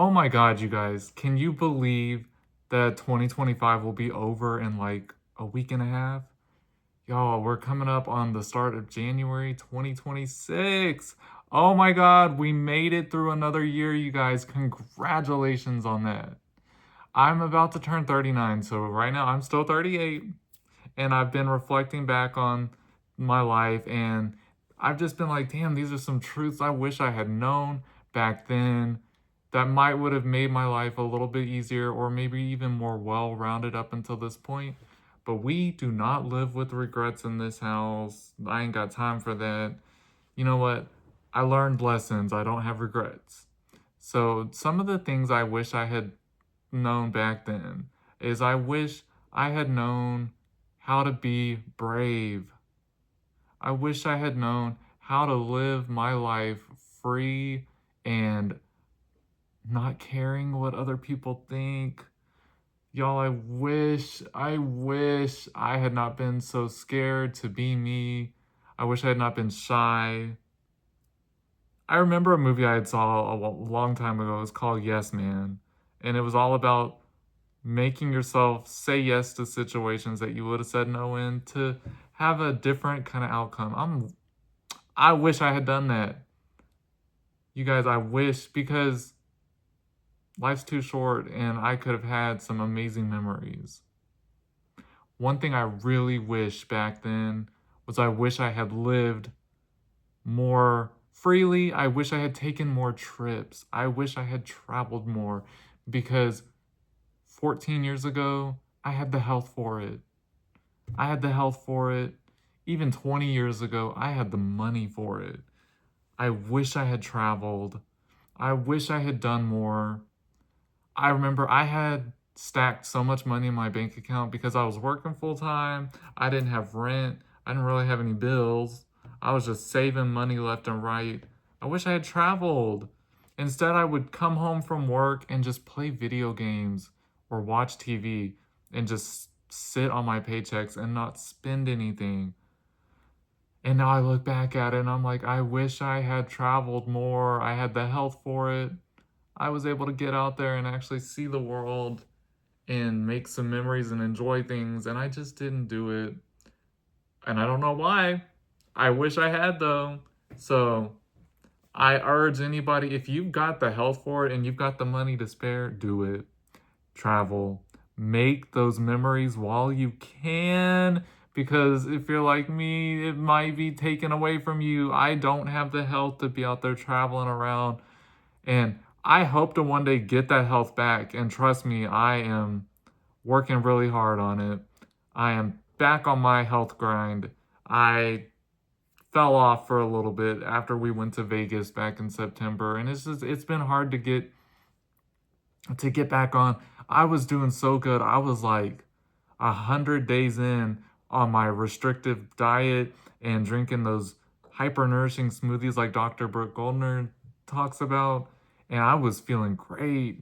Oh my God, you guys, can you believe that 2025 will be over in like a week and a half? Y'all, we're coming up on the start of January 2026. Oh my God, we made it through another year, you guys. Congratulations on that. I'm about to turn 39, so right now I'm still 38, and I've been reflecting back on my life, and I've just been like, damn, these are some truths I wish I had known back then that might would have made my life a little bit easier or maybe even more well-rounded up until this point. But we do not live with regrets in this house. I ain't got time for that. You know what? I learned lessons. I don't have regrets. So some of the things I wish I had known back then is I wish I had known how to be brave. I wish I had known how to live my life free and not caring what other people think. Y'all, I wish I had not been so scared to be me. I wish I had not been shy. I remember a movie I had saw a long time ago. It was called Yes Man. And it was all about making yourself say yes to situations that you would have said no in to have a different kind of outcome. I wish I had done that. You guys, I wish, because life's too short and I could have had some amazing memories. One thing I really wish back then was I wish I had lived more freely. I wish I had taken more trips. I wish I had traveled more because 14 years ago, I had the health for it. I had the health for it. Even 20 years ago, I had the money for it. I wish I had traveled. I wish I had done more. I remember I had stacked so much money in my bank account because I was working full time. I didn't have rent. I didn't really have any bills. I was just saving money left and right. I wish I had traveled. Instead, I would come home from work and just play video games or watch TV and just sit on my paychecks and not spend anything. And now I look back at it and I'm like, I wish I had traveled more. I had the health for it. I was able to get out there and actually see the world and make some memories and enjoy things, and I just didn't do it. And I don't know why. I wish I had though. So I urge anybody, if you've got the health for it and you've got the money to spare, do it. Travel. Make those memories while you can. Because if you're like me, it might be taken away from you. I don't have the health to be out there traveling around. And I hope to one day get that health back. And trust me, I am working really hard on it. I am back on my health grind. I fell off for a little bit after we went to Vegas back in September, and it's been hard to get back on. I was doing so good. I was like 100 days in on my restrictive diet and drinking those hyper nourishing smoothies like Dr. Brooke Goldner talks about, and I was feeling great.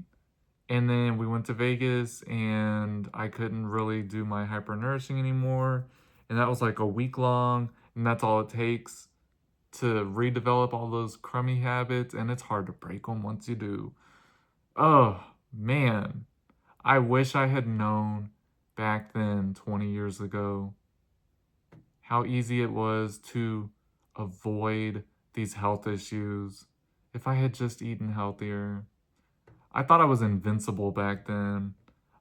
And then we went to Vegas and I couldn't really do my hyper nourishing anymore. And that was like a week long, and that's all it takes to redevelop all those crummy habits, and it's hard to break them once you do. Oh, man. I wish I had known back then, 20 years ago, how easy it was to avoid these health issues if I had just eaten healthier. I thought I was invincible back then.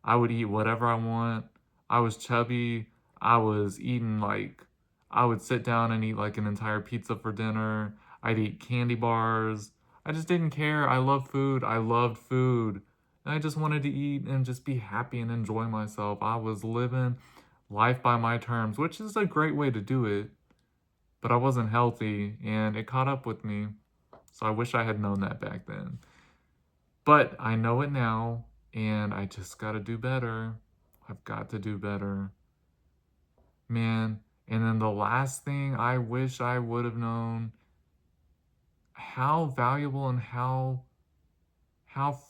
I would eat whatever I want. I was chubby. I was eating like, I would sit down and eat like an entire pizza for dinner. I'd eat candy bars. I just didn't care. I love food. I loved food. And I just wanted to eat and just be happy and enjoy myself. I was living life by my terms, which is a great way to do it. But I wasn't healthy and it caught up with me. So I wish I had known that back then. But I know it now, and I just gotta do better. I've got to do better. Man, and then the last thing I wish I would have known how valuable and how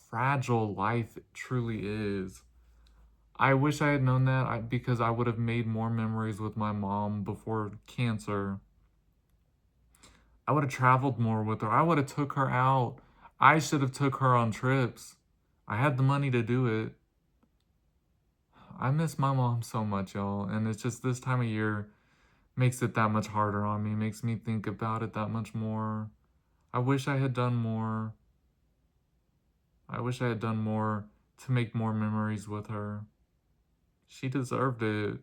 fragile life truly is. I wish I had known that because I would have made more memories with my mom before cancer. I would have traveled more with her. I would have took her out. I should have took her on trips. I had the money to do it. I miss my mom so much, y'all, and it's just this time of year makes it that much harder on me, makes me think about it that much more. I wish I had done more. I wish I had done more to make more memories with her. She deserved it,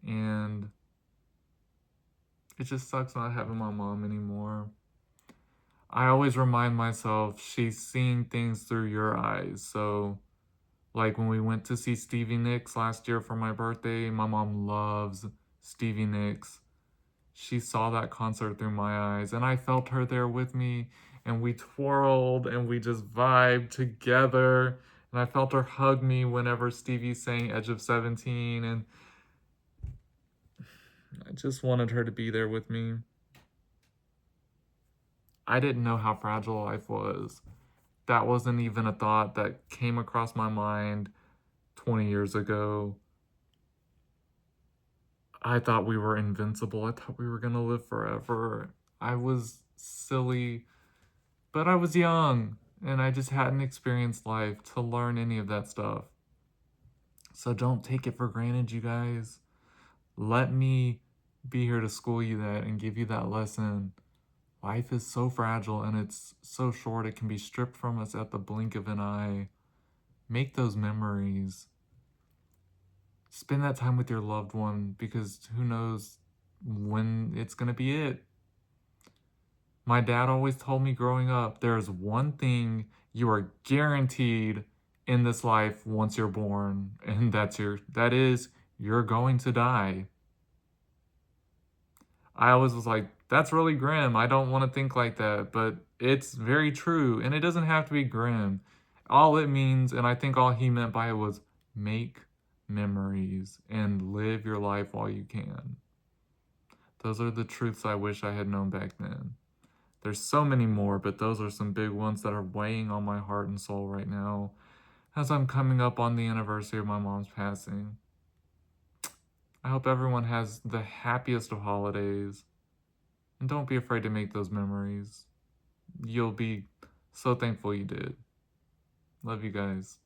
and it just sucks not having my mom anymore. I always remind myself she's seeing things through your eyes. So, like when we went to see Stevie Nicks last year for my birthday, my mom loves Stevie Nicks. She saw that concert through my eyes, and I felt her there with me, and we twirled and we just vibed together. And I felt her hug me whenever Stevie sang Edge of 17, and I just wanted her to be there with me. I didn't know how fragile life was. That wasn't even a thought that came across my mind 20 years ago. I thought we were invincible. I thought we were going to live forever. I was silly, but I was young and I just hadn't experienced life to learn any of that stuff. So don't take it for granted, you guys. Let me be here to school you that and give you that lesson. Life is so fragile and it's so short, it can be stripped from us at the blink of an eye. Make those memories. Spend that time with your loved one because who knows when it's going to be it. My dad always told me growing up, there's one thing you are guaranteed in this life once you're born, and that is you're going to die. I always was like, that's really grim. I don't want to think like that, but it's very true, and it doesn't have to be grim. All it means, and I think all he meant by it was make memories and live your life while you can. Those are the truths I wish I had known back then. There's so many more, but those are some big ones that are weighing on my heart and soul right now as I'm coming up on the anniversary of my mom's passing. I hope everyone has the happiest of holidays, and don't be afraid to make those memories. You'll be so thankful you did. Love you guys.